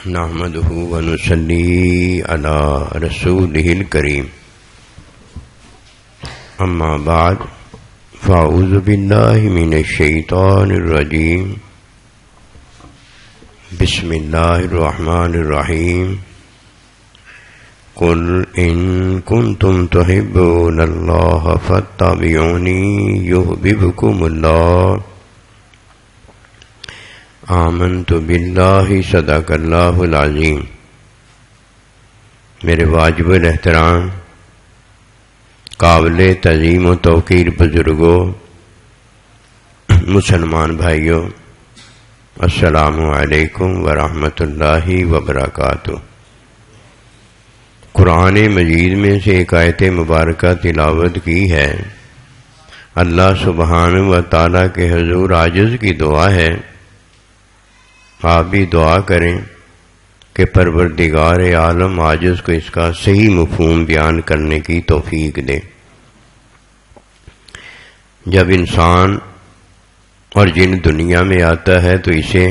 نحمده ونصلي على رسوله الكريم اما بعد فاعوذ بالله من الشيطان الرجيم بسم الله الرحمن الرحيم قل إن كنتم تحبون الله فاتبعوني يحببكم الله آمنت باللہ صدق اللہ العظیم۔ میرے واجب الاحترام قابل تعظیم و توقیر بزرگوں، مسلمان بھائیوں، السلام علیکم ورحمۃ اللہ وبرکاتہ۔ قرآن مجید میں سے ایک آیت مبارکہ تلاوت کی ہے۔ اللہ سبحانہ و تعالیٰ کے حضور عاجز کی دعا ہے، آپ بھی دعا کریں کہ پروردگار عالم عاجز کو اس کا صحیح مفہوم بیان کرنے کی توفیق دے۔ جب انسان اور جن دنیا میں آتا ہے تو اسے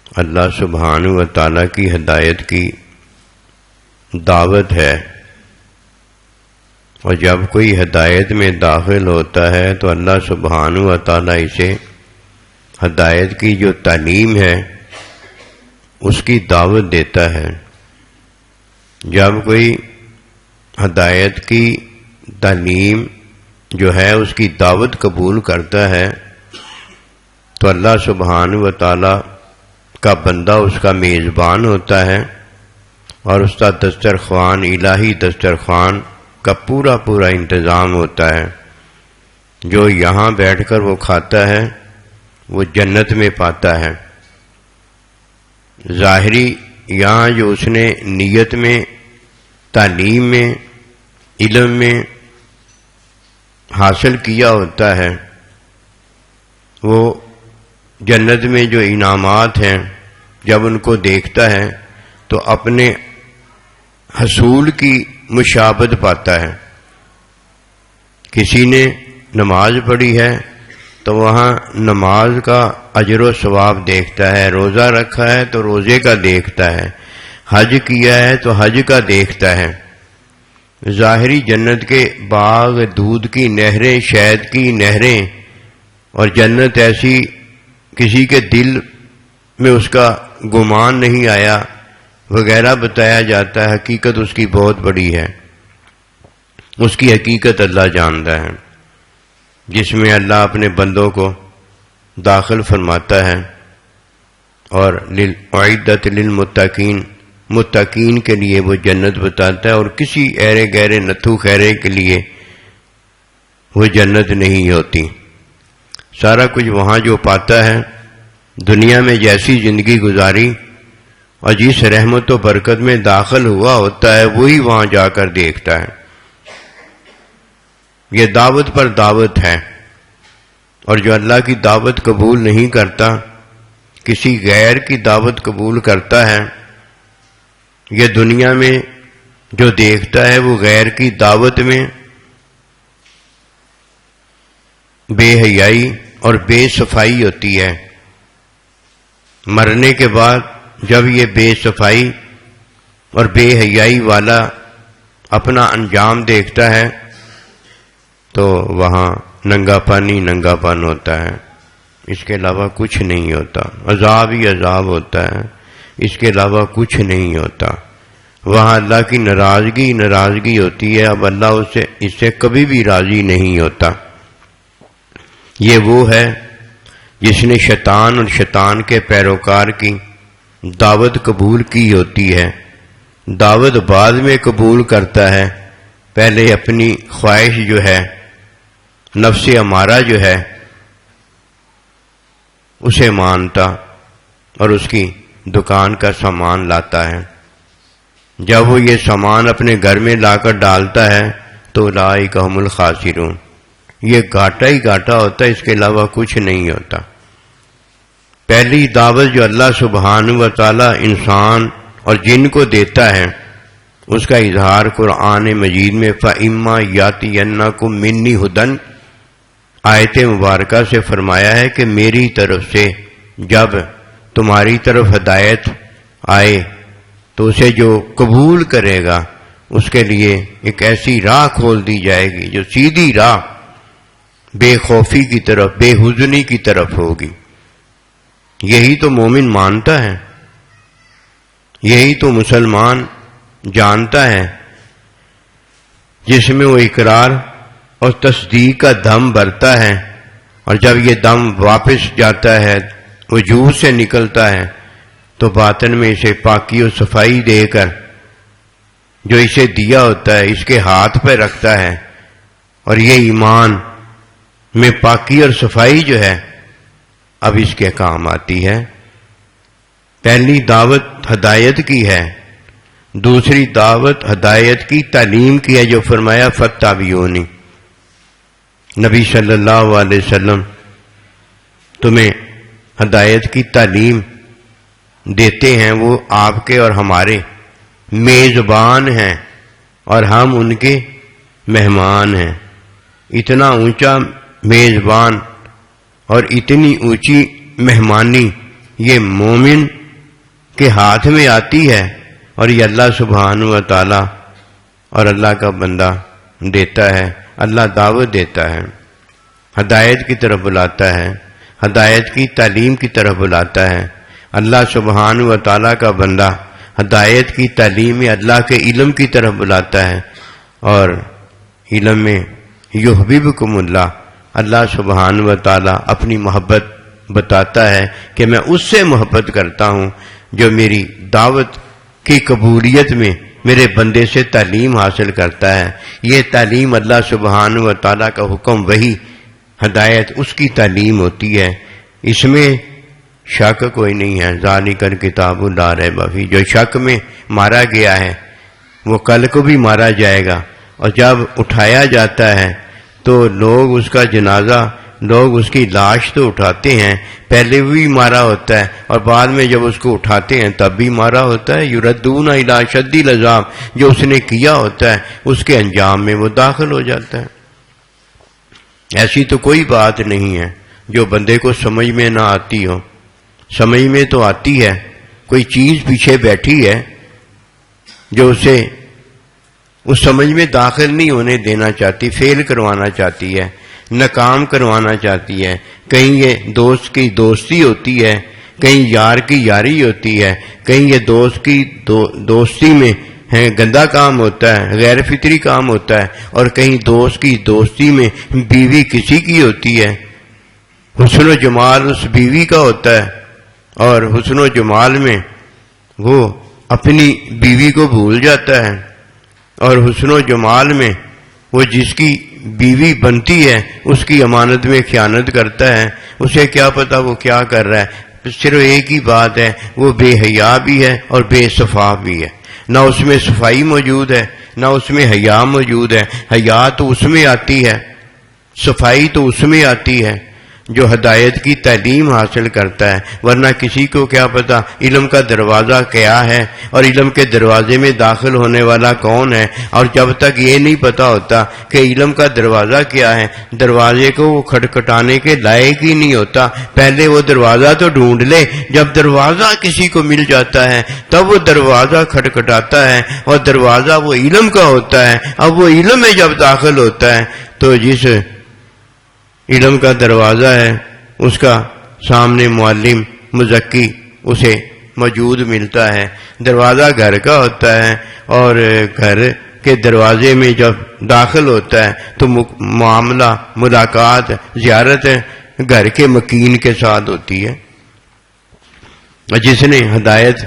اللہ سبحانہ و تعالیٰ کی ہدایت کی دعوت ہے، اور جب کوئی ہدایت میں داخل ہوتا ہے تو اللہ سبحانہ و تعالیٰ اسے ہدایت کی جو تعلیم ہے اس کی دعوت دیتا ہے۔ جب کوئی ہدایت کی تعلیم جو ہے اس کی دعوت قبول کرتا ہے تو اللہ سبحانہ و تعالیٰ کا بندہ اس کا میزبان ہوتا ہے، اور اس کا دسترخوان، الہی دسترخوان کا پورا انتظام ہوتا ہے۔ جو یہاں بیٹھ کر وہ کھاتا ہے وہ جنت میں پاتا ہے۔ ظاہری یہاں جو اس نے نیت میں، تعلیم میں، علم میں حاصل کیا ہوتا ہے، وہ جنت میں جو انعامات ہیں جب ان کو دیکھتا ہے تو اپنے حصول کی مشابہت پاتا ہے۔ کسی نے نماز پڑھی ہے تو وہاں نماز کا اجر و ثواب دیکھتا ہے، روزہ رکھا ہے تو روزے کا دیکھتا ہے، حج کیا ہے تو حج کا دیکھتا ہے۔ ظاہری جنت کے باغ، دودھ کی نہریں، شہد کی نہریں، اور جنت ایسی کسی کے دل میں اس کا گمان نہیں آیا وغیرہ بتایا جاتا ہے، حقیقت اس کی بہت بڑی ہے۔ اس کی حقیقت اللہ جانتا ہے، جس میں اللہ اپنے بندوں کو داخل فرماتا ہے، اور اعدت للمتقین، متقین کے لیے وہ جنت بتاتا ہے، اور کسی ایرے گہرے نتھو خیرے کے لیے وہ جنت نہیں ہوتی۔ سارا کچھ وہاں جو پاتا ہے، دنیا میں جیسی زندگی گزاری اور جس رحمت و برکت میں داخل ہوا ہوتا ہے وہی وہاں جا کر دیکھتا ہے۔ یہ دعوت پر دعوت ہے، اور جو اللہ کی دعوت قبول نہیں کرتا، کسی غیر کی دعوت قبول کرتا ہے، یہ دنیا میں جو دیکھتا ہے وہ غیر کی دعوت میں بے حیائی اور بے صفائی ہوتی ہے۔ مرنے کے بعد جب یہ بے صفائی اور بے حیائی والا اپنا انجام دیکھتا ہے تو وہاں ننگا پانی ننگا پن ہوتا ہے، اس کے علاوہ کچھ نہیں ہوتا۔ عذاب ہی عذاب ہوتا ہے، اس کے علاوہ کچھ نہیں ہوتا۔ وہاں اللہ کی ناراضگی ہوتی ہے، اب اللہ اس سے کبھی بھی راضی نہیں ہوتا۔ یہ وہ ہے جس نے شیطان اور شیطان کے پیروکار کی دعوت قبول کی ہوتی ہے۔ دعوت بعد میں قبول کرتا ہے، پہلے اپنی خواہش جو ہے، نفس امارہ جو ہے، اسے مانتا اور اس کی دکان کا سامان لاتا ہے۔ جب وہ یہ سامان اپنے گھر میں لا کر ڈالتا ہے تو اولئک ھم الخاسرون، یہ گھاٹا ہی گھاٹا ہوتا ہے، اس کے علاوہ کچھ نہیں ہوتا۔ پہلی دعوت جو اللہ سبحانہ و تعالی انسان اور جن کو دیتا ہے اس کا اظہار قرآن مجید میں فَإِمَّا يَأْتِيَنَّكُم مِّنِّي هُدًى آیت مبارکہ سے فرمایا ہے کہ میری طرف سے جب تمہاری طرف ہدایت آئے تو اسے جو قبول کرے گا اس کے لیے ایک ایسی راہ کھول دی جائے گی جو سیدھی راہ بے خوفی کی طرف، بے حزنی کی طرف ہوگی۔ یہی تو مومن مانتا ہے، یہی تو مسلمان جانتا ہے، جس میں وہ اقرار اور تصدیق کا دم بھرتا ہے، اور جب یہ دم واپس جاتا ہے، وجود سے نکلتا ہے، تو باطن میں اسے پاکی و صفائی دے کر جو اسے دیا ہوتا ہے اس کے ہاتھ پہ رکھتا ہے، اور یہ ایمان میں پاکی اور صفائی جو ہے اب اس کے کام آتی ہے۔ پہلی دعوت ہدایت کی ہے، دوسری دعوت ہدایت کی تعلیم کی ہے، جو فرمایا فاتبعونی۔ نبی صلی اللہ علیہ وسلم تمہیں ہدایت کی تعلیم دیتے ہیں، وہ آپ کے اور ہمارے میزبان ہیں اور ہم ان کے مہمان ہیں۔ اتنا اونچا میزبان اور اتنی اونچی مہمانی یہ مومن کے ہاتھ میں آتی ہے، اور یہ اللہ سبحانہ و تعالی اور اللہ کا بندہ دیتا ہے۔ اللہ دعوت دیتا ہے، ہدایت کی طرف بلاتا ہے، ہدایت کی تعلیم کی طرف بلاتا ہے۔ اللہ سبحانہ و تعالی کا بندہ ہدایت کی تعلیم میں اللہ کے علم کی طرف بلاتا ہے، اور علم میں یحببکم اللہ، اللہ سبحانہ و تعالی اپنی محبت بتاتا ہے کہ میں اس سے محبت کرتا ہوں جو میری دعوت کی قبولیت میں میرے بندے سے تعلیم حاصل کرتا ہے۔ یہ تعلیم اللہ سبحانہ و تعالیٰ کا حکم، وہی ہدایت اس کی تعلیم ہوتی ہے، اس میں شک کوئی نہیں ہے۔ ذالک الکتاب لا ریب فیہ، جو شک میں مارا گیا ہے وہ کل کو بھی مارا جائے گا، اور جب اٹھایا جاتا ہے تو لوگ اس کا جنازہ، لوگ اس کی لاش تو اٹھاتے ہیں، پہلے بھی مارا ہوتا ہے اور بعد میں جب اس کو اٹھاتے ہیں تب بھی مارا ہوتا ہے۔ یردون الی اشد العذاب، جو اس نے کیا ہوتا ہے اس کے انجام میں وہ داخل ہو جاتا ہے۔ ایسی تو کوئی بات نہیں ہے جو بندے کو سمجھ میں نہ آتی ہو، سمجھ میں تو آتی ہے۔ کوئی چیز پیچھے بیٹھی ہے جو اسے اس سمجھ میں داخل نہیں ہونے دینا چاہتی، فیل کروانا چاہتی ہے، ناکام کروانا چاہتی ہے۔ کہیں یہ دوست کی دوستی ہوتی ہے، کہیں یار کی یاری ہوتی ہے، کہیں یہ دوست کی دوستی میں گندا کام ہوتا ہے، غیر فطری کام ہوتا ہے، اور کہیں دوست کی دوستی میں بیوی کسی کی ہوتی ہے، حسن و جمال اس بیوی کا ہوتا ہے، اور حسن و جمال میں وہ اپنی بیوی کو بھول جاتا ہے، اور حسن و جمال میں وہ جس کی بیوی بنتی ہے اس کی امانت میں خیانت کرتا ہے۔ اسے کیا پتا وہ کیا کر رہا ہے، صرف ایک ہی بات ہے، وہ بے حیا بھی ہے اور بے صفا بھی ہے، نہ اس میں صفائی موجود ہے نہ اس میں حیا موجود ہے۔ حیا تو اس میں آتی ہے، صفائی تو اس میں آتی ہے جو ہدایت کی تعلیم حاصل کرتا ہے، ورنہ کسی کو کیا پتا علم کا دروازہ کیا ہے اور علم کے دروازے میں داخل ہونے والا کون ہے۔ اور جب تک یہ نہیں پتا ہوتا کہ علم کا دروازہ کیا ہے، دروازے کو وہ کھٹکھٹانے کے لائق ہی نہیں ہوتا۔ پہلے وہ دروازہ تو ڈھونڈ لے، جب دروازہ کسی کو مل جاتا ہے تب وہ دروازہ کھٹکھٹاتا ہے، اور دروازہ وہ علم کا ہوتا ہے۔ اب وہ علم میں جب داخل ہوتا ہے تو جس علم کا دروازہ ہے اس کا سامنے معلم مزکی اسے موجود ملتا ہے۔ دروازہ گھر کا ہوتا ہے، اور گھر کے دروازے میں جب داخل ہوتا ہے تو معاملہ، ملاقات، زیارت گھر کے مکین کے ساتھ ہوتی ہے۔ جس نے ہدایت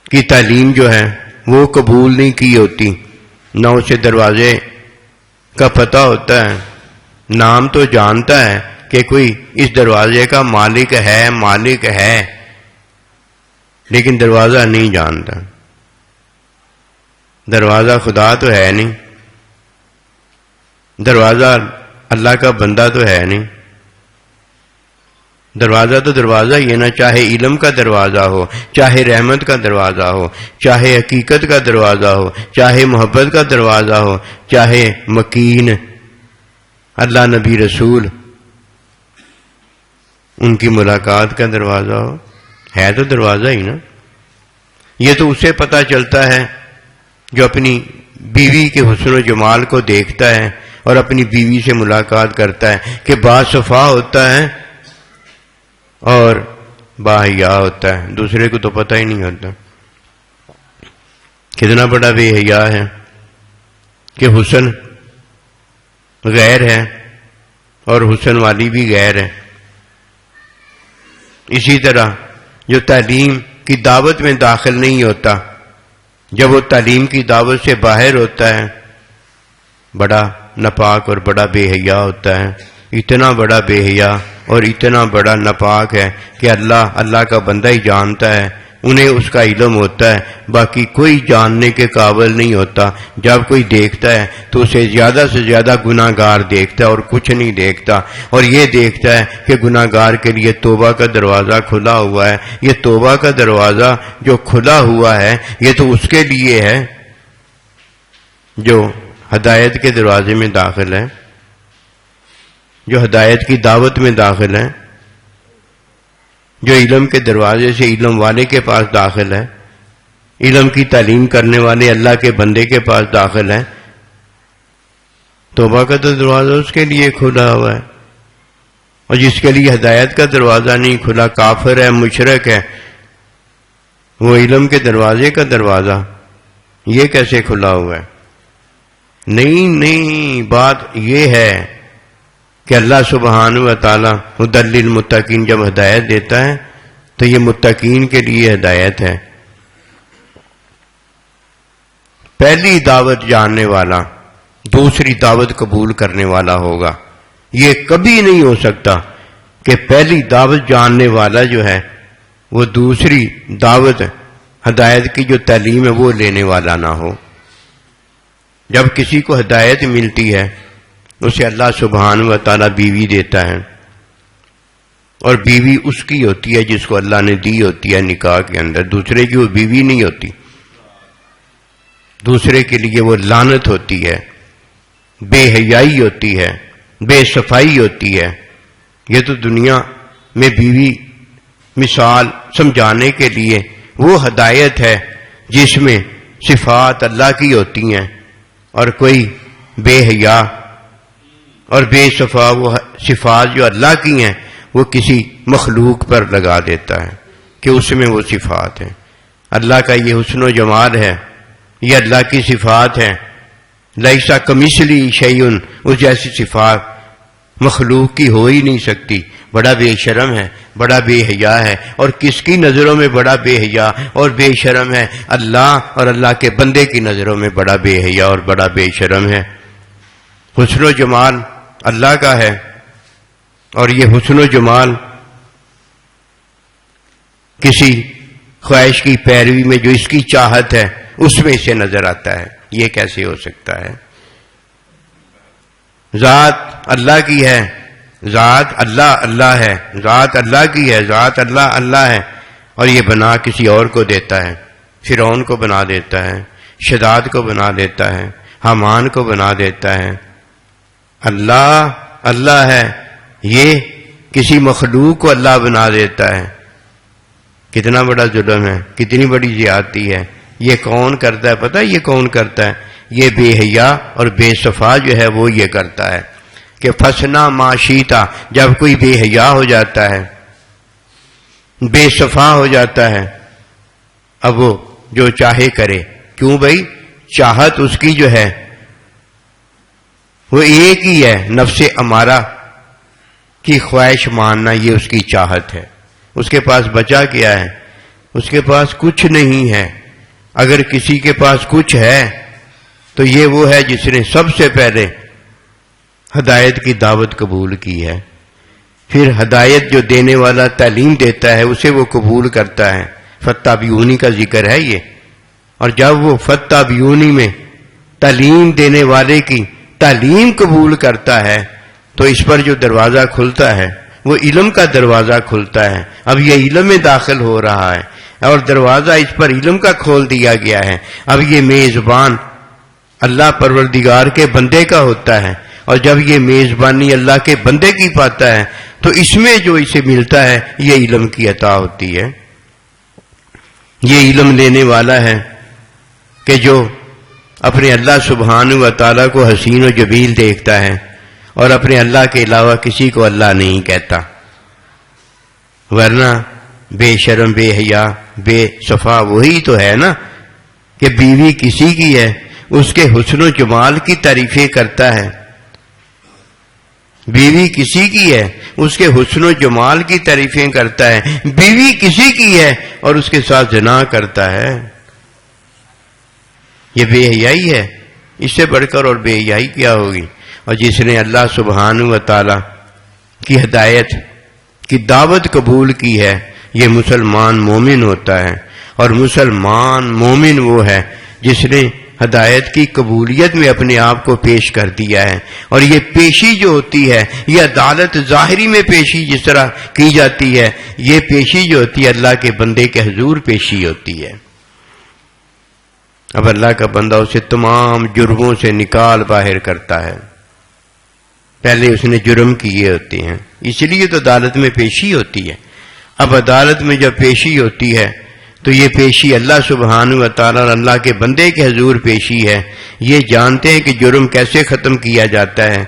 کی تعلیم جو ہے وہ قبول نہیں کی ہوتی، نہ اسے دروازے کا پتہ ہوتا ہے، نام تو جانتا ہے کہ کوئی اس دروازے کا مالک ہے، لیکن دروازہ نہیں جانتا۔ دروازہ خدا تو ہے نہیں، دروازہ اللہ کا بندہ تو ہے نہیں۔ دروازہ تو دروازہ ہی ہے نا، چاہے علم کا دروازہ ہو، چاہے رحمت کا دروازہ ہو، چاہے حقیقت کا دروازہ ہو، چاہے محبت کا دروازہ ہو، چاہے مکین اللہ نبی رسول ان کی ملاقات کا دروازہ ہو، ہے تو دروازہ ہی نا۔ یہ تو اسے پتہ چلتا ہے جو اپنی بیوی کے حسن و جمال کو دیکھتا ہے اور اپنی بیوی سے ملاقات کرتا ہے کہ باصفا ہوتا ہے اور باحیا ہوتا ہے، دوسرے کو تو پتہ ہی نہیں ہوتا۔ کتنا بڑا بے حیا ہے کہ حسن غیر ہے اور حسن والی بھی غیر ہے۔ اسی طرح جو تعلیم کی دعوت میں داخل نہیں ہوتا، جب وہ تعلیم کی دعوت سے باہر ہوتا ہے بڑا ناپاک اور بڑا بے حیا ہوتا ہے۔ اتنا بڑا بے حیا اور اتنا بڑا ناپاک ہے کہ اللہ کا بندہ ہی جانتا ہے، انہیں اس کا علم ہوتا ہے، باقی کوئی جاننے کے قابل نہیں ہوتا۔ جب کوئی دیکھتا ہے تو اسے زیادہ سے زیادہ گناہ گار دیکھتا ہے اور کچھ نہیں دیکھتا، اور یہ دیکھتا ہے کہ گناہ گار کے لیے توبہ کا دروازہ کھلا ہوا ہے۔ یہ توبہ کا دروازہ جو کھلا ہوا ہے یہ تو اس کے لیے ہے جو ہدایت کے دروازے میں داخل ہے، جو ہدایت کی دعوت میں داخل ہے، جو علم کے دروازے سے علم والے کے پاس داخل ہے، علم کی تعلیم کرنے والے اللہ کے بندے کے پاس داخل ہے۔ توبہ کا تو دروازہ اس کے لیے کھلا ہوا ہے، اور جس کے لیے ہدایت کا دروازہ نہیں کھلا، کافر ہے، مشرک ہے، وہ علم کے دروازے کا دروازہ یہ کیسے کھلا ہوا ہے؟ نہیں، بات یہ ہے کہ اللہ سبحانہ و تعالی ہدی للمتقین جب ہدایت دیتا ہے تو یہ متقین کے لیے ہدایت ہے۔ پہلی دعوت جاننے والا دوسری دعوت قبول کرنے والا ہوگا۔ یہ کبھی نہیں ہو سکتا کہ پہلی دعوت جاننے والا جو ہے وہ دوسری دعوت ہدایت کی جو تعلیم ہے وہ لینے والا نہ ہو۔ جب کسی کو ہدایت ملتی ہے اسے اللہ سبحانہ و تعالی بیوی دیتا ہے، اور بیوی اس کی ہوتی ہے جس کو اللہ نے دی ہوتی ہے نکاح کے اندر، دوسرے کی وہ بیوی نہیں ہوتی، دوسرے کے لیے وہ لعنت ہوتی ہے، بے حیائی ہوتی ہے، بے صفائی ہوتی ہے۔ یہ تو دنیا میں بیوی مثال سمجھانے کے لیے وہ ہدایت ہے جس میں صفات اللہ کی ہوتی ہیں، اور کوئی بے حیا اور بے صفا وہ صفات جو اللہ کی ہیں وہ کسی مخلوق پر لگا دیتا ہے کہ اس میں وہ صفات ہیں۔ اللہ کا یہ حسن و جمال ہے، یہ اللہ کی صفات ہیں۔ لیسا کمثلہ شیء، اس جیسی صفات مخلوق کی ہو ہی نہیں سکتی۔ بڑا بے شرم ہے، بڑا بے حیا ہے، اور کس کی نظروں میں بڑا بے حیا اور بے شرم ہے؟ اللہ اور اللہ کے بندے کی نظروں میں بڑا بے حیا اور بڑا بے شرم ہے۔ حسن و جمال اللہ کا ہے، اور یہ حسن و جمال کسی خواہش کی پیروی میں جو اس کی چاہت ہے اس میں سے نظر آتا ہے۔ یہ کیسے ہو سکتا ہے؟ ذات اللہ کی ہے، ذات اللہ ہے، ذات اللہ کی ہے، ذات اللہ ہے، اور یہ بنا کسی اور کو دیتا ہے۔ فرعون کو بنا دیتا ہے، شداد کو بنا دیتا ہے، حامان کو بنا دیتا ہے۔ اللہ ہے، یہ کسی مخلوق کو اللہ بنا دیتا ہے۔ کتنا بڑا ظلم ہے، کتنی بڑی زیادتی ہے۔ یہ کون کرتا ہے؟ پتہ ہے یہ کون کرتا ہے؟ یہ بے حیا اور بے صفا جو ہے وہ یہ کرتا ہے کہ فسنا معاشیتا، جب کوئی بے حیا ہو جاتا ہے، بے صفا ہو جاتا ہے، اب وہ جو چاہے کرے۔ کیوں بھائی؟ چاہت اس کی جو ہے وہ ایک ہی ہے، نفس امارہ کی خواہش ماننا، یہ اس کی چاہت ہے۔ اس کے پاس بچا کیا ہے؟ اس کے پاس کچھ نہیں ہے۔ اگر کسی کے پاس کچھ ہے تو یہ وہ ہے جس نے سب سے پہلے ہدایت کی دعوت قبول کی ہے، پھر ہدایت جو دینے والا تعلیم دیتا ہے اسے وہ قبول کرتا ہے۔ فتابعونی کا ذکر ہے یہ، اور جب وہ فتابعونی میں تعلیم دینے والے کی تعلیم قبول کرتا ہے تو اس پر جو دروازہ کھلتا ہے وہ علم کا دروازہ کھلتا ہے۔ اب یہ علم میں داخل ہو رہا ہے اور دروازہ اس پر علم کا کھول دیا گیا ہے۔ اب یہ میزبان اللہ پروردگار کے بندے کا ہوتا ہے، اور جب یہ میزبانی اللہ کے بندے کی پاتا ہے تو اس میں جو اسے ملتا ہے یہ علم کی عطا ہوتی ہے۔ یہ علم دینے والا ہے کہ جو اپنے اللہ سبحانہ و تعالیٰ کو حسین و جمیل دیکھتا ہے اور اپنے اللہ کے علاوہ کسی کو اللہ نہیں کہتا، ورنہ بے شرم بے حیا بے صفا وہی تو ہے نا کہ بیوی کسی کی ہے اس کے حسن و جمال کی تعریفیں کرتا ہے، بیوی کسی کی ہے اس کے حسن و جمال کی تعریفیں کرتا ہے، بیوی کسی کی ہے اور اس کے ساتھ زنا کرتا ہے، یہ بے حیائی ہے، اس سے بڑھ کر اور بے حیائی کیا ہوگی؟ اور جس نے اللہ سبحانہ و تعالی کی ہدایت کی دعوت قبول کی ہے یہ مسلمان مومن ہوتا ہے، اور مسلمان مومن وہ ہے جس نے ہدایت کی قبولیت میں اپنے آپ کو پیش کر دیا ہے، اور یہ پیشی جو ہوتی ہے یہ عدالت ظاہری میں پیشی جس طرح کی جاتی ہے، یہ پیشی جو ہوتی ہے اللہ کے بندے کے حضور پیشی ہوتی ہے۔ اب اللہ کا بندہ اسے تمام جرموں سے نکال باہر کرتا ہے، پہلے اس نے جرم کیے ہوتے ہیں، اس لیے تو عدالت میں پیشی ہوتی ہے۔ اب عدالت میں جب پیشی ہوتی ہے تو یہ پیشی اللہ سبحانہ و تعالیٰ اور اللہ کے بندے کے حضور پیشی ہے، یہ جانتے ہیں کہ جرم کیسے ختم کیا جاتا ہے،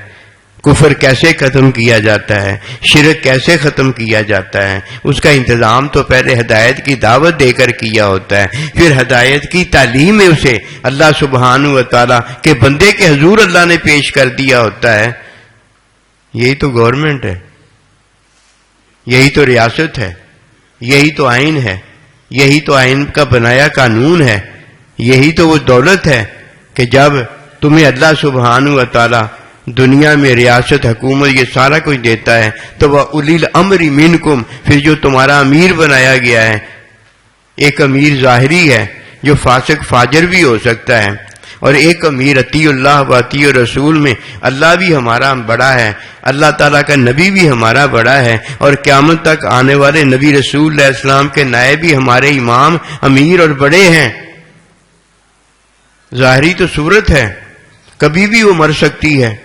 کفر کیسے ختم کیا جاتا ہے، شرک کیسے ختم کیا جاتا ہے، اس کا انتظام تو پہلے ہدایت کی دعوت دے کر کیا ہوتا ہے، پھر ہدایت کی تعلیم میں اسے اللہ سبحانہ و تعالیٰ کے بندے کے حضور اللہ نے پیش کر دیا ہوتا ہے۔ یہی تو گورنمنٹ ہے، یہی تو ریاست ہے، یہی تو آئین ہے، یہی تو آئین کا بنایا قانون ہے، یہی تو وہ دولت ہے کہ جب تمہیں اللہ سبحانہ و تعالی دنیا میں ریاست حکومت یہ سارا کچھ دیتا ہے تو وہ اولی الامر منکم، پھر جو تمہارا امیر بنایا گیا ہے، ایک امیر ظاہری ہے جو فاسق فاجر بھی ہو سکتا ہے، اور ایک امیر اطیع اللہ و اطیع رسول میں اللہ بھی ہمارا بڑا ہے، اللہ تعالیٰ کا نبی بھی ہمارا بڑا ہے، اور قیامت تک آنے والے نبی رسول علیہ السلام کے نائب بھی ہمارے امام امیر اور بڑے ہیں۔ ظاہری تو صورت ہے، کبھی بھی وہ مر سکتی ہے،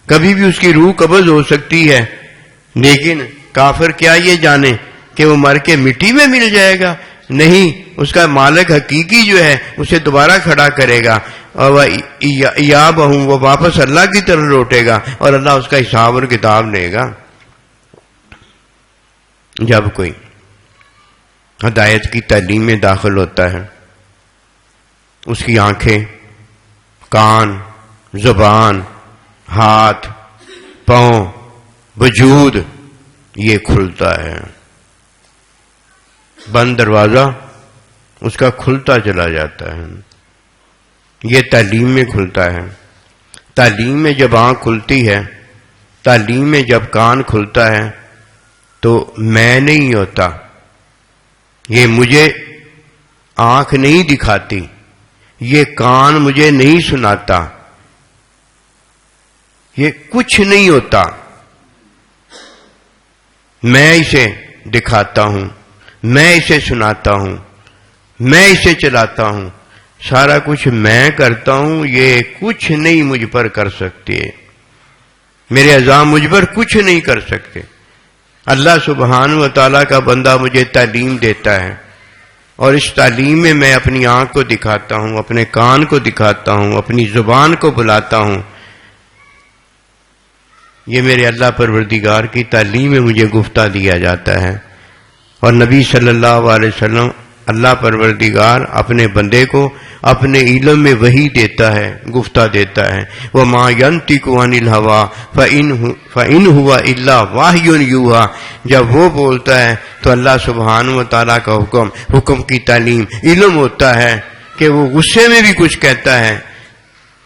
کبھی بھی اس کی روح قبض ہو سکتی ہے، لیکن کافر کیا یہ جانے کہ وہ مر کے مٹی میں مل جائے گا؟ نہیں، اس کا مالک حقیقی جو ہے اسے دوبارہ کھڑا کرے گا، اور وہ واپس اللہ کی طرف لوٹے گا، اور اللہ اس کا حساب اور کتاب لے گا۔ جب کوئی ہدایت کی تعلیم میں داخل ہوتا ہے اس کی آنکھیں، کان، زبان، ہاتھ، پاؤں، وجود یہ کھلتا ہے، بند دروازہ اس کا کھلتا چلا جاتا ہے، یہ تعلیم میں کھلتا ہے۔ تعلیم میں جب آنکھ کھلتی ہے، تعلیم میں جب کان کھلتا ہے تو میں نہیں ہوتا، یہ مجھے آنکھ نہیں دکھاتی، یہ کان مجھے نہیں سناتا، یہ کچھ نہیں ہوتا، میں اسے دکھاتا ہوں، میں اسے سناتا ہوں، میں اسے چلاتا ہوں، سارا کچھ میں کرتا ہوں، یہ کچھ نہیں مجھ پر کر سکتے، میرے اعضاء مجھ پر کچھ نہیں کر سکتے۔ اللہ سبحانہ و تعالیٰ کا بندہ مجھے تعلیم دیتا ہے، اور اس تعلیم میں میں اپنی آنکھ کو دکھاتا ہوں، اپنے کان کو دکھاتا ہوں، اپنی زبان کو بلاتا ہوں، یہ میرے اللہ پروردگار کی تعلیم میں مجھے گفتہ دیا جاتا ہے۔ اور نبی صلی اللہ علیہ وسلم اللہ پروردگار اپنے بندے کو اپنے علم میں وحی دیتا ہے، گفتہ دیتا ہے، وَمَا يَنْطِقُ عَنِ الْهَوَىٰ فَإِنْ هُوَ إِلَّا وَحْيٌ يُوحَىٰ، جب وہ بولتا ہے تو اللہ سبحانہ و تعالیٰ کا حکم کی تعلیم علم ہوتا ہے کہ وہ غصے میں بھی کچھ کہتا ہے،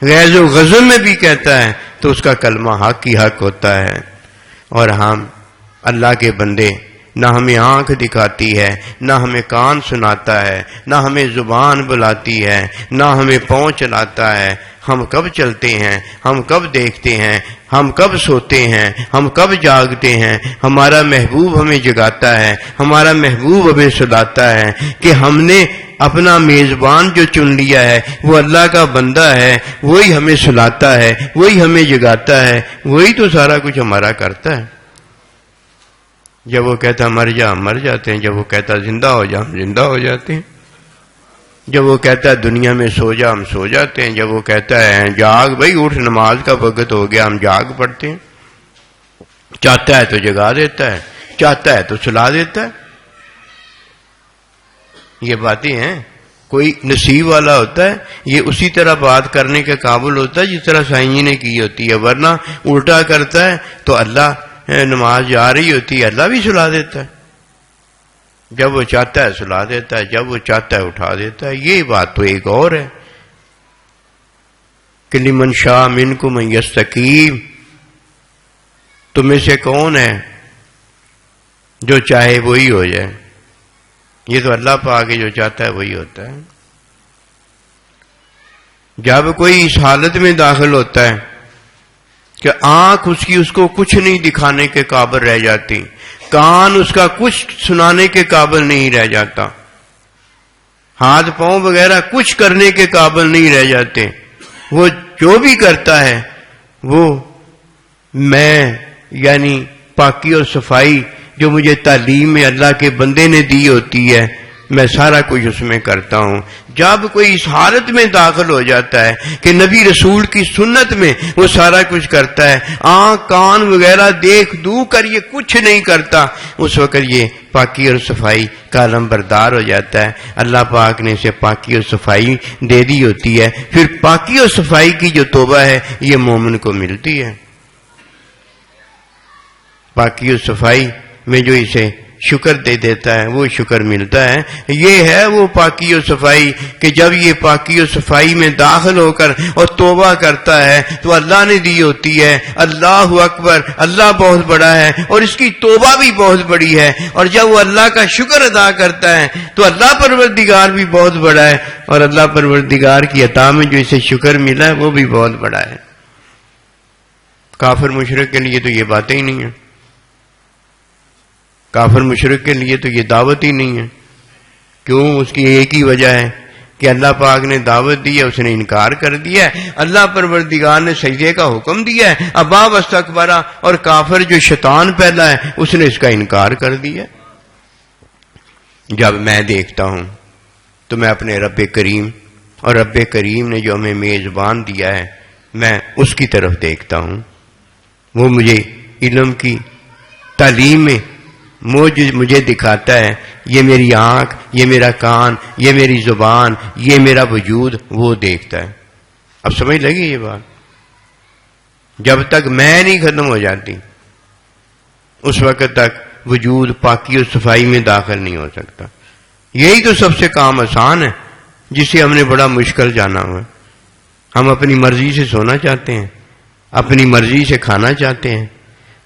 غیظ و غضب میں بھی کہتا ہے تو اس کا کلمہ حق کی حق ہوتا ہے۔ اور ہم اللہ کے بندے، نہ ہمیں آنکھ دکھاتی ہے، نہ ہمیں کان سناتا ہے، نہ ہمیں زبان بلاتی ہے، نہ ہمیں پاؤں چلاتا ہے، ہم کب چلتے ہیں، ہم کب دیکھتے ہیں، ہم کب سوتے ہیں، ہم کب جاگتے ہیں، ہمارا محبوب ہمیں جگاتا ہے، ہمارا محبوب ہمیں سلاتا ہے کہ ہم نے اپنا میزبان جو چن لیا ہے وہ اللہ کا بندہ ہے، وہی ہمیں سلاتا ہے، وہی ہمیں جگاتا ہے، وہی تو سارا کچھ ہمارا کرتا ہے۔ جب وہ کہتا مر جا ہم مر جاتے ہیں، جب وہ کہتا زندہ ہو جا ہم زندہ ہو جاتے ہیں۔ جب وہ کہتا ہے دنیا میں سو جا ہم سو جاتے ہیں، جب وہ کہتا ہے جاگ بھائی اٹھ نماز کا وقت ہو گیا ہم جاگ پڑتے ہیں، چاہتا ہے تو جگا دیتا ہے، چاہتا ہے تو سلا دیتا ہے۔ یہ باتیں ہیں، کوئی نصیب والا ہوتا ہے یہ اسی طرح بات کرنے کے قابل ہوتا ہے جس طرح سائیں جی نے کی ہوتی ہے، ورنہ الٹا کرتا ہے تو اللہ نماز جا رہی ہوتی ہے اللہ بھی سلا دیتا ہے، جب وہ چاہتا ہے سلا دیتا ہے، جب وہ چاہتا ہے اٹھا دیتا ہے۔ یہ بات تو ایک اور ہے کہ لمن شاء منکم ان یستقیم، تم میں سے کون ہے جو چاہے وہی ہو جائے؟ یہ تو اللہ پاک ہے، جو چاہتا ہے وہی ہوتا ہے۔ جب کوئی اس حالت میں داخل ہوتا ہے کہ آنکھ اس کی اس کو کچھ نہیں دکھانے کے قابل رہ جاتی، کان اس کا کچھ سنانے کے قابل نہیں رہ جاتا، ہاتھ پاؤں وغیرہ کچھ کرنے کے قابل نہیں رہ جاتے، وہ جو بھی کرتا ہے وہ میں یعنی پاکی اور صفائی جو مجھے تعلیم میں اللہ کے بندے نے دی ہوتی ہے میں سارا کچھ اس میں کرتا ہوں۔ جب کوئی اس حالت میں داخل ہو جاتا ہے کہ نبی رسول کی سنت میں وہ سارا کچھ کرتا ہے، آنکھ کان وغیرہ دیکھ دو کر یہ کچھ نہیں کرتا، اس وقت یہ پاکی اور صفائی کا علمبردار ہو جاتا ہے۔ اللہ پاک نے اسے پاکی اور صفائی دے دی ہوتی ہے، پھر پاکی اور صفائی کی جو توبہ ہے یہ مومن کو ملتی ہے۔ پاکی اور صفائی میں جو اسے شکر دے دیتا ہے وہ شکر ملتا ہے۔ یہ ہے وہ پاکی و صفائی کہ جب یہ پاکی و صفائی میں داخل ہو کر اور توبہ کرتا ہے تو اللہ نے دی ہوتی ہے۔ اللہ اکبر، اللہ بہت بڑا ہے اور اس کی توبہ بھی بہت بڑی ہے، اور جب وہ اللہ کا شکر ادا کرتا ہے تو اللہ پروردگار بھی بہت بڑا ہے، اور اللہ پروردگار کی عطا میں جو اسے شکر ملا ہے وہ بھی بہت بڑا ہے۔ کافر مشرک کے لیے تو یہ باتیں ہی نہیں ہیں، کافر مشرک کے لیے تو یہ دعوت ہی نہیں ہے۔ کیوں؟ اس کی ایک ہی وجہ ہے کہ اللہ پاک نے دعوت دی ہے، اس نے انکار کر دیا ہے، اللہ پروردگار نے سجدے کا حکم دیا ہے، ابا واستکبر، اور کافر جو شیطان پہلا ہے اس نے اس کا انکار کر دیا۔ جب میں دیکھتا ہوں تو میں اپنے رب کریم، اور رب کریم نے جو ہمیں میزبان دیا ہے میں اس کی طرف دیکھتا ہوں، وہ مجھے علم کی تعلیم میں مجھے دکھاتا ہے، یہ میری آنکھ، یہ میرا کان، یہ میری زبان، یہ میرا وجود وہ دیکھتا ہے۔ اب سمجھ لگی یہ بات؟ جب تک میں نہیں ختم ہو جاتی اس وقت تک وجود پاکی اور صفائی میں داخل نہیں ہو سکتا۔ یہی تو سب سے کام آسان ہے جسے ہم نے بڑا مشکل جانا ہوا۔ ہم اپنی مرضی سے سونا چاہتے ہیں، اپنی مرضی سے کھانا چاہتے ہیں،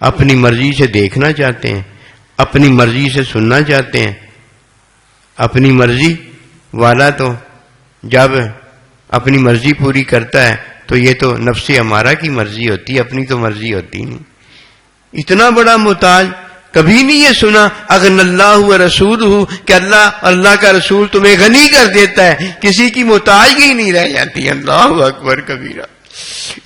اپنی مرضی سے دیکھنا چاہتے ہیں، اپنی مرضی سے سننا چاہتے ہیں۔ اپنی مرضی والا تو جب اپنی مرضی پوری کرتا ہے تو یہ تو نفس ہمارا کی مرضی ہوتی ہے، اپنی تو مرضی ہوتی نہیں۔ اتنا بڑا محتاج کبھی نہیں یہ سنا اغن اللہ و رسولہ کہ اللہ کا رسول تمہیں غنی کر دیتا ہے، کسی کی محتاجگی نہیں رہ جاتی۔ اللہ اکبر کبیرہ،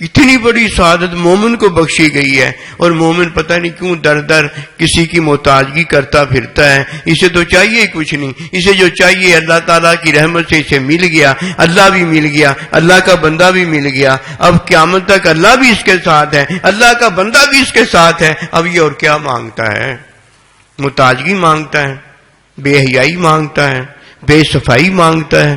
اتنی بڑی سعادت مومن کو بخشی گئی ہے، اور مومن پتہ نہیں کیوں در در کسی کی محتاجگی کرتا پھرتا ہے۔ اسے تو چاہیے کچھ نہیں، اسے جو چاہیے اللہ تعالیٰ کی رحمت سے اسے مل گیا، اللہ بھی مل گیا، اللہ کا بندہ بھی مل گیا، اب قیامت تک اللہ بھی اس کے ساتھ ہے، اللہ کا بندہ بھی اس کے ساتھ ہے۔ اب یہ اور کیا مانگتا ہے؟ محتاجگی مانگتا ہے، بے حیائی مانگتا ہے، بے صفائی مانگتا ہے،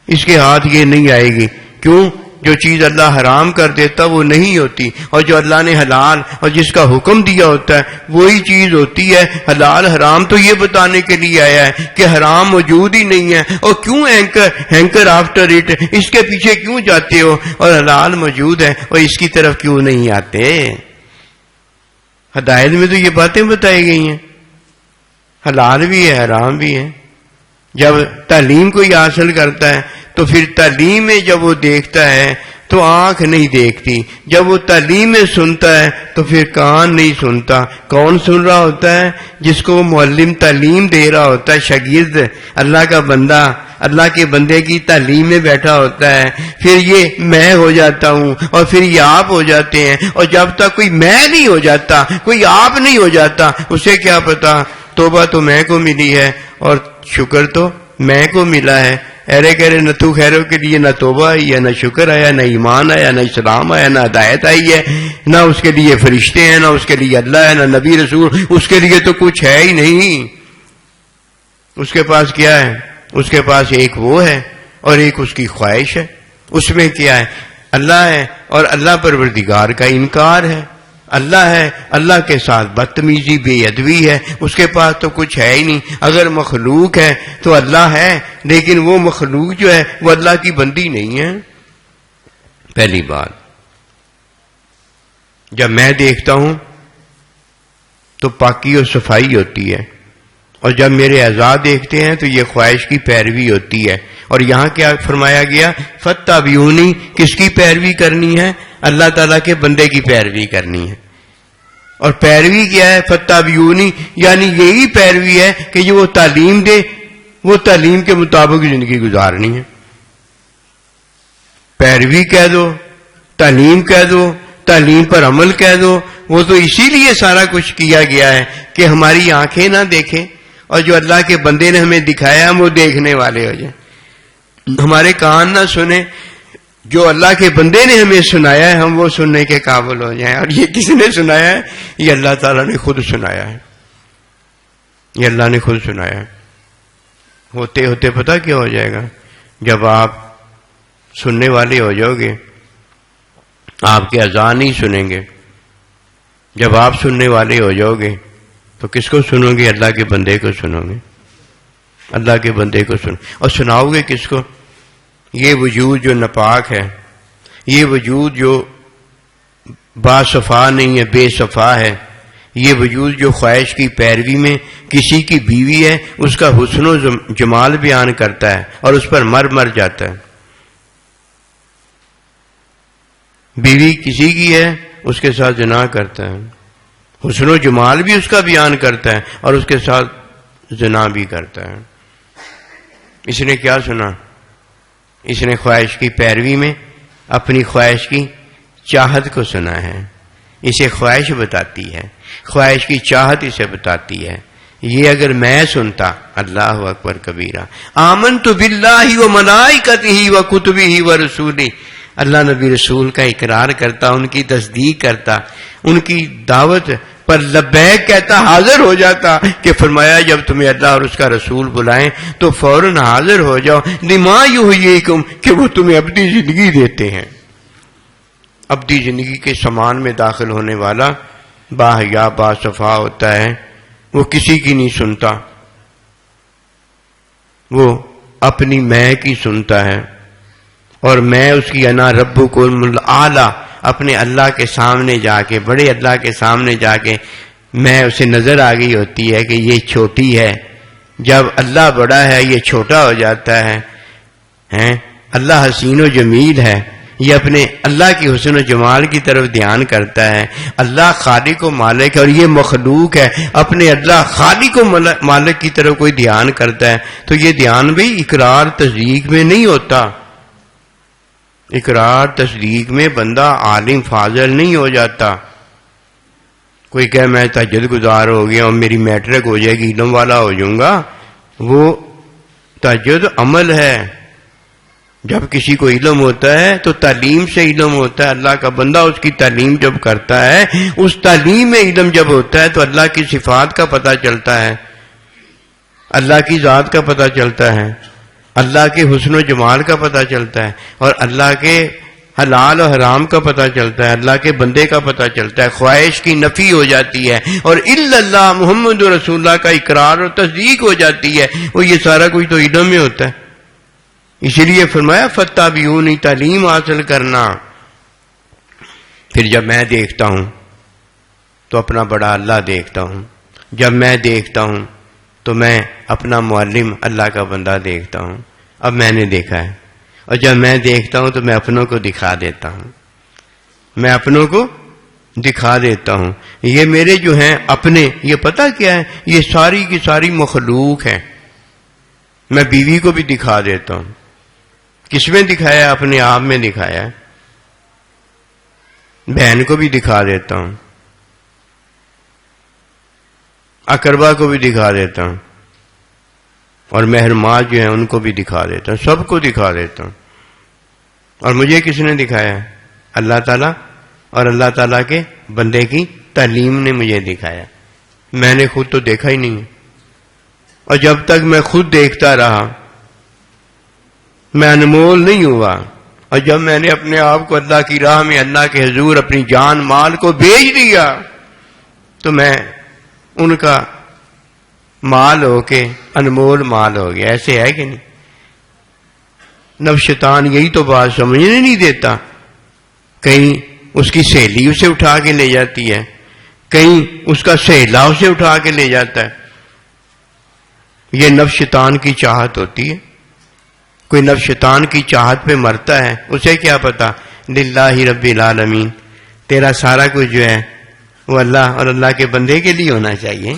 اس کے ہاتھ یہ نہیں آئے گی۔ کیوں؟ جو چیز اللہ حرام کر دیتا وہ نہیں ہوتی، اور جو اللہ نے حلال اور جس کا حکم دیا ہوتا ہے وہی چیز ہوتی ہے۔ حلال حرام تو یہ بتانے کے لیے آیا ہے کہ حرام موجود ہی نہیں ہے، اور کیوں ہینکر آفٹر اٹ، اس کے پیچھے کیوں جاتے ہو، اور حلال موجود ہے اور اس کی طرف کیوں نہیں آتے؟ ہدایت میں تو یہ باتیں بتائی گئی ہیں، حلال بھی ہے حرام بھی ہے۔ جب تعلیم کوئی حاصل کرتا ہے تو پھر تعلیم میں جب وہ دیکھتا ہے تو آنکھ نہیں دیکھتی، جب وہ تعلیم میں سنتا ہے تو پھر کان نہیں سنتا۔ کون سن رہا ہوتا ہے؟ جس کو معلم تعلیم دے رہا ہوتا ہے، شاگرد، اللہ کا بندہ اللہ کے بندے کی تعلیم میں بیٹھا ہوتا ہے۔ پھر یہ میں ہو جاتا ہوں اور پھر یہ آپ ہو جاتے ہیں، اور جب تک کوئی میں نہیں ہو جاتا، کوئی آپ نہیں ہو جاتا، اسے کیا پتا توبہ تو میں کو ملی ہے اور شکر تو میں کو ملا ہے۔ ارے کرے نتو خیروں کے لیے نہ توبہ آئی ہے، نہ شکر آیا، نہ ایمان آیا، نہ اسلام آیا، نہ ہدایت آئی ہے، نہ اس کے لیے فرشتے ہیں، نہ اس کے لیے اللہ ہے، نہ نبی رسول، اس کے لیے تو کچھ ہے ہی نہیں۔ اس کے پاس کیا ہے؟ اس کے پاس ایک وہ ہے اور ایک اس کی خواہش ہے۔ اس میں کیا ہے؟ اللہ ہے اور اللہ پروردگار کا انکار ہے، اللہ ہے، اللہ کے ساتھ بدتمیزی بے ادبی ہے، اس کے پاس تو کچھ ہے ہی نہیں۔ اگر مخلوق ہے تو اللہ ہے، لیکن وہ مخلوق جو ہے وہ اللہ کی بندی نہیں ہے۔ پہلی بات، جب میں دیکھتا ہوں تو پاکی اور صفائی ہوتی ہے، اور جب میرے اعضاء دیکھتے ہیں تو یہ خواہش کی پیروی ہوتی ہے۔ اور یہاں کیا فرمایا گیا؟ فاتبعونی، کس کی پیروی کرنی ہے؟ اللہ تعالیٰ کے بندے کی پیروی کرنی ہے۔ اور پیروی کیا ہے؟ فاتبعونی، یعنی یہی پیروی ہے کہ یہ وہ تعلیم دے، وہ تعلیم کے مطابق زندگی گزارنی ہے۔ پیروی کہہ دو، تعلیم کہہ دو، تعلیم پر عمل کہہ دو، وہ تو اسی لیے سارا کچھ کیا گیا ہے کہ ہماری آنکھیں نہ دیکھیں اور جو اللہ کے بندے نے ہمیں دکھایا ہم وہ دیکھنے والے ہو جائیں، ہمارے کان نہ سنیں، جو اللہ کے بندے نے ہمیں سنایا ہے ہم وہ سننے کے قابل ہو جائیں۔ اور یہ کس نے سنایا ہے؟ یہ اللہ تعالیٰ نے خود سنایا ہے، یہ اللہ نے خود سنایا ہے۔ ہوتے ہوتے پتہ کیا ہو جائے گا؟ جب آپ سننے والے ہو جاؤ گے، آپ کے اذان نہیں سنیں گے۔ جب آپ سننے والے ہو جاؤ گے تو کس کو سنو گے؟ اللہ کے بندے کو سنو گے، اللہ کے بندے کو سنو۔ اور سناؤ گے کس کو؟ یہ وجود جو ناپاک ہے، یہ وجود جو باصفا نہیں ہے، بے صفا ہے، یہ وجود جو خواہش کی پیروی میں کسی کی بیوی ہے، اس کا حسن و جمال بیان کرتا ہے اور اس پر مر جاتا ہے۔ بیوی کسی کی ہے، اس کے ساتھ زنا کرتا ہے، حسن و جمال بھی اس کا بیان کرتا ہے اور اس کے ساتھ زنا بھی کرتا ہے۔ اس نے کیا سنا؟ اس نے خواہش کی پیروی میں اپنی خواہش کی چاہت کو سنا ہے۔ اسے خواہش بتاتی ہے، خواہش کی چاہت اسے بتاتی ہے۔ یہ اگر میں سنتا، اللہ اکبر کبیرہ، آمنت باللہ و ملائکتہ و کتبہ و رسولہ، اللہ نبی رسول کا اقرار کرتا، ان کی تصدیق کرتا، ان کی دعوت پر لبیک کہتا، حاضر ہو جاتا کہ فرمایا جب تمہیں اللہ اور اس کا رسول بلائیں تو فوراً حاضر ہو جاؤ، لما یحییکم، کہ وہ تمہیں ابدی زندگی دیتے ہیں۔ ابدی زندگی کے سامان میں داخل ہونے والا باحیا باصفا ہوتا ہے، وہ کسی کی نہیں سنتا، وہ اپنی میں کی سنتا ہے، اور میں اس کی انا ربکم الاعلی، اپنے اللہ کے سامنے جا کے، بڑے اللہ کے سامنے جا کے میں اسے نظر آ گئی ہوتی ہے کہ یہ چھوٹی ہے، جب اللہ بڑا ہے یہ چھوٹا ہو جاتا ہے۔ اللہ حسین و جمیل ہے، یہ اپنے اللہ کی حسن و جمال کی طرف دھیان کرتا ہے۔ اللہ خالق و مالک ہے اور یہ مخلوق ہے، اپنے اللہ خالق و مالک کی طرف کوئی دھیان کرتا ہے تو یہ دھیان بھی اقرار تصدیق میں نہیں ہوتا۔ اقرار تصدیق میں بندہ عالم فاضل نہیں ہو جاتا۔ کوئی کہے میں تہجد گزار ہو گیا اور میری میٹرک ہو جائے گی، علم والا ہو جاؤں گا، وہ تہجد عمل ہے۔ جب کسی کو علم ہوتا ہے تو تعلیم سے علم ہوتا ہے، اللہ کا بندہ اس کی تعلیم جب کرتا ہے، اس تعلیم میں علم جب ہوتا ہے تو اللہ کی صفات کا پتہ چلتا ہے، اللہ کی ذات کا پتہ چلتا ہے، اللہ کے حسن و جمال کا پتہ چلتا ہے، اور اللہ کے حلال و حرام کا پتہ چلتا ہے، اللہ کے بندے کا پتہ چلتا ہے۔ خواہش کی نفی ہو جاتی ہے اور الا اللہ محمد رسول اللہ کا اقرار اور تصدیق ہو جاتی ہے۔ وہ یہ سارا کچھ تو علم میں ہوتا ہے، اسی لیے فرمایا فاتبعونی، تعلیم حاصل کرنا۔ پھر جب میں دیکھتا ہوں تو اپنا بڑا اللہ دیکھتا ہوں، جب میں دیکھتا ہوں تو میں اپنا معلم اللہ کا بندہ دیکھتا ہوں۔ اب میں نے دیکھا ہے، اور جب میں دیکھتا ہوں تو میں اپنوں کو دکھا دیتا ہوں، میں اپنوں کو دکھا دیتا ہوں۔ یہ میرے جو ہیں اپنے، یہ پتہ کیا ہے؟ یہ ساری کی ساری مخلوق ہیں۔ میں بیوی کو بھی دکھا دیتا ہوں۔ کس میں دکھایا؟ اپنے آپ میں دکھایا ہے۔ بہن کو بھی دکھا دیتا ہوں، اقربا کو بھی دکھا دیتا ہوں، اور محرمات جو ہیں ان کو بھی دکھا دیتا ہوں، سب کو دکھا دیتا ہوں۔ اور مجھے کس نے دکھایا ہے؟ اللہ تعالیٰ، اور اللہ تعالیٰ کے بندے کی تعلیم نے مجھے دکھایا، میں نے خود تو دیکھا ہی نہیں ہے۔ اور جب تک میں خود دیکھتا رہا میں انمول نہیں ہوا، اور جب میں نے اپنے آپ کو اللہ کی راہ میں اللہ کے حضور اپنی جان مال کو بیچ دیا تو میں ان کا مال ہو کے انمول مال ہو گیا۔ ایسے ہے کہ نہیں؟ نفس شیطان یہی تو بات سمجھنے نہیں دیتا، کہیں اس کی سہیلی اسے اٹھا کے لے جاتی ہے، کہیں اس کا سہیلا اسے اٹھا کے لے جاتا ہے۔ یہ نفس شیطان کی چاہت ہوتی ہے۔ کوئی نفس شیطان کی چاہت پہ مرتا ہے، اسے کیا پتا للہ رب العالمین، تیرا سارا کچھ جو ہے وہ اللہ اور اللہ کے بندے کے لیے ہونا چاہیے،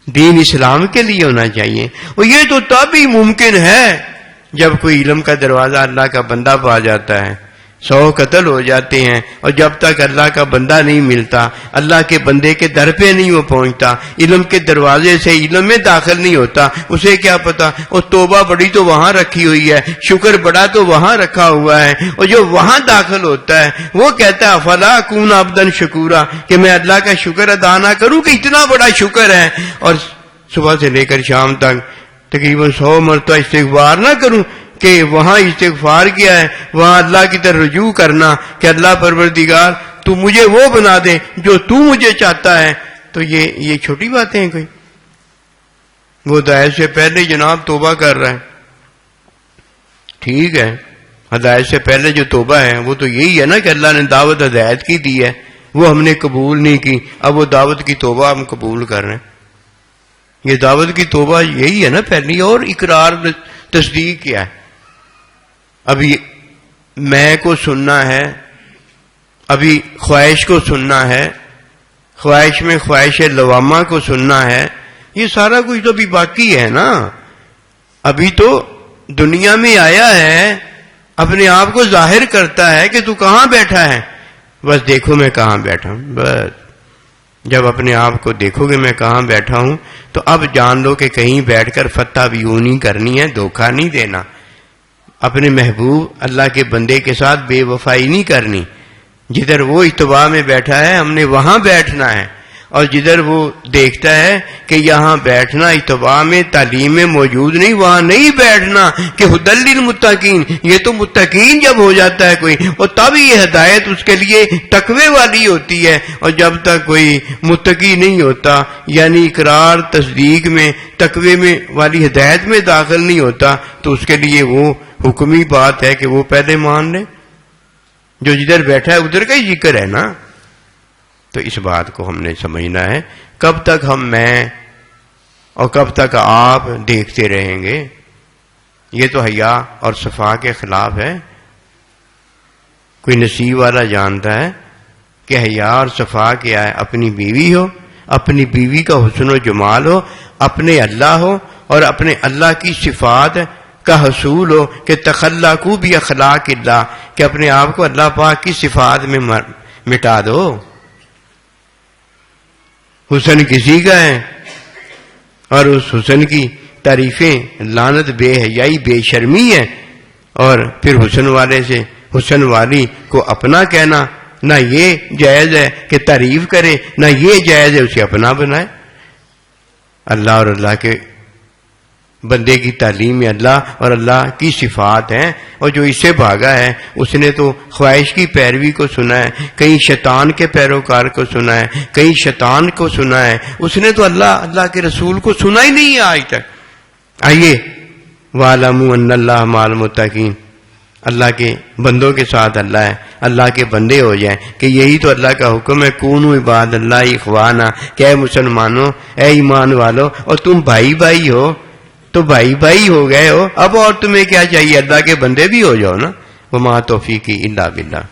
دین اسلام کے لیے ہونا چاہیے۔ اور یہ تو تب ہی ممکن ہے جب کوئی علم کا دروازہ اللہ کا بندہ پا جاتا ہے۔ 100 قتل ہو جاتے ہیں، اور جب تک اللہ کا بندہ نہیں ملتا، اللہ کے بندے کے در پہ نہیں وہ پہنچتا، علم کے دروازے سے علم میں داخل نہیں ہوتا، اسے کیا پتا وہ توبہ بڑی تو وہاں رکھی ہوئی ہے، شکر بڑا تو وہاں رکھا ہوا ہے، اور جو وہاں داخل ہوتا ہے وہ کہتا ہے افلا اکون عبدا شکورا، کہ میں اللہ کا شکر ادا نہ کروں کہ اتنا بڑا شکر ہے، اور صبح سے لے کر شام تک تقریباً 100 مرتبہ استغفار نہ کروں، کہ وہاں استغفار کیا ہے، وہاں اللہ کی طرف رجوع کرنا کہ اللہ پروردگار تو مجھے وہ بنا دے جو تو مجھے چاہتا ہے۔ تو یہ چھوٹی باتیں ہیں کوئی؟ وہ ہدایت سے پہلے جناب توبہ کر رہا ہے، ٹھیک ہے، ہدایت سے پہلے جو توبہ ہے وہ تو یہی ہے نا کہ اللہ نے دعوت ہدایت کی دی ہے، وہ ہم نے قبول نہیں کی، اب وہ دعوت کی توبہ ہم قبول کر رہے ہیں۔ یہ دعوت کی توبہ یہی ہے نا پہلی، اور اقرار تصدیق کیا ہے۔ ابھی میں کو سننا ہے، ابھی خواہش کو سننا ہے، خواہش میں خواہش لوامہ کو سننا ہے، یہ سارا کچھ تو ابھی باقی ہے نا۔ ابھی تو دنیا میں آیا ہے، اپنے آپ کو ظاہر کرتا ہے کہ تو کہاں بیٹھا ہے، بس دیکھو میں کہاں بیٹھا ہوں۔ بس جب اپنے آپ کو دیکھو گے میں کہاں بیٹھا ہوں تو اب جان لو کہ کہیں بیٹھ کر فتح ویو نہیں کرنی ہے، دھوکہ نہیں دینا، اپنے محبوب اللہ کے بندے کے ساتھ بے وفائی نہیں کرنی۔ جدھر وہ اتباع میں بیٹھا ہے ہم نے وہاں بیٹھنا ہے، اور جدھر وہ دیکھتا ہے کہ یہاں بیٹھنا اتباع میں تعلیم میں موجود نہیں، وہاں نہیں بیٹھنا کہ ہدی للمتقین۔ یہ تو متقین جب ہو جاتا ہے کوئی، اور تب یہ ہدایت اس کے لیے تقوی والی ہوتی ہے، اور جب تک کوئی متقی نہیں ہوتا یعنی اقرار تصدیق میں تقوی میں والی ہدایت میں داخل نہیں ہوتا تو اس کے لیے وہ حکمی بات ہے کہ وہ پہلے مان لے، جو جدھر بیٹھا ہے ادھر کا ہی ذکر ہے نا۔ تو اس بات کو ہم نے سمجھنا ہے، کب تک ہم میں اور کب تک آپ دیکھتے رہیں گے؟ یہ تو حیا اور صفا کے خلاف ہے۔ کوئی نصیب والا جانتا ہے کہ حیا اور صفا کیا ہے؟ اپنی بیوی ہو، اپنی بیوی کا حسن و جمال ہو، اپنے اللہ ہو، اور اپنے اللہ کی صفات کا حصول ہو کہ تخلقوا باخلاق اللہ، کہ اپنے آپ کو اللہ پاک کی صفات میں مٹا دو۔ حسن کسی کا ہے، اور اس حسن کی تعریفیں لعنت بے حیائی بے شرمی ہے، اور پھر حسن والے سے حسن والی کو اپنا کہنا نہ یہ جائز ہے کہ تعریف کرے، نہ یہ جائز ہے اسے اپنا بنائے۔ اللہ اور اللہ کے بندے کی تعلیم میں اللہ اور اللہ کی صفات ہیں، اور جو اس سے بھاگا ہے اس نے تو خواہش کی پیروی کو سنا ہے، کہیں شیطان کے پیروکار کو سنا ہے، کہیں شیطان کو سنا ہے، اس نے تو اللہ کے رسول کو سنا ہی نہیں ہے آج تک۔ آئیے وَاعْلَمُوا أَنَّ اللَّهَ مَعَ الْمُتَّقِينَ، اللہ کے بندوں کے ساتھ اللہ ہے، اللہ کے بندے ہو جائیں، کہ یہی تو اللہ کا حکم ہے، کونوا عباد اللہ اخوانا، کہ اے مسلمانوں، اے ایمان والو، اور تم بھائی بھائی ہو تو بھائی بھائی ہو گئے ہو، اب اور تمہیں کیا چاہیے؟ اللہ کے بندے بھی ہو جاؤ نا۔ وما توفیقی الا باللہ۔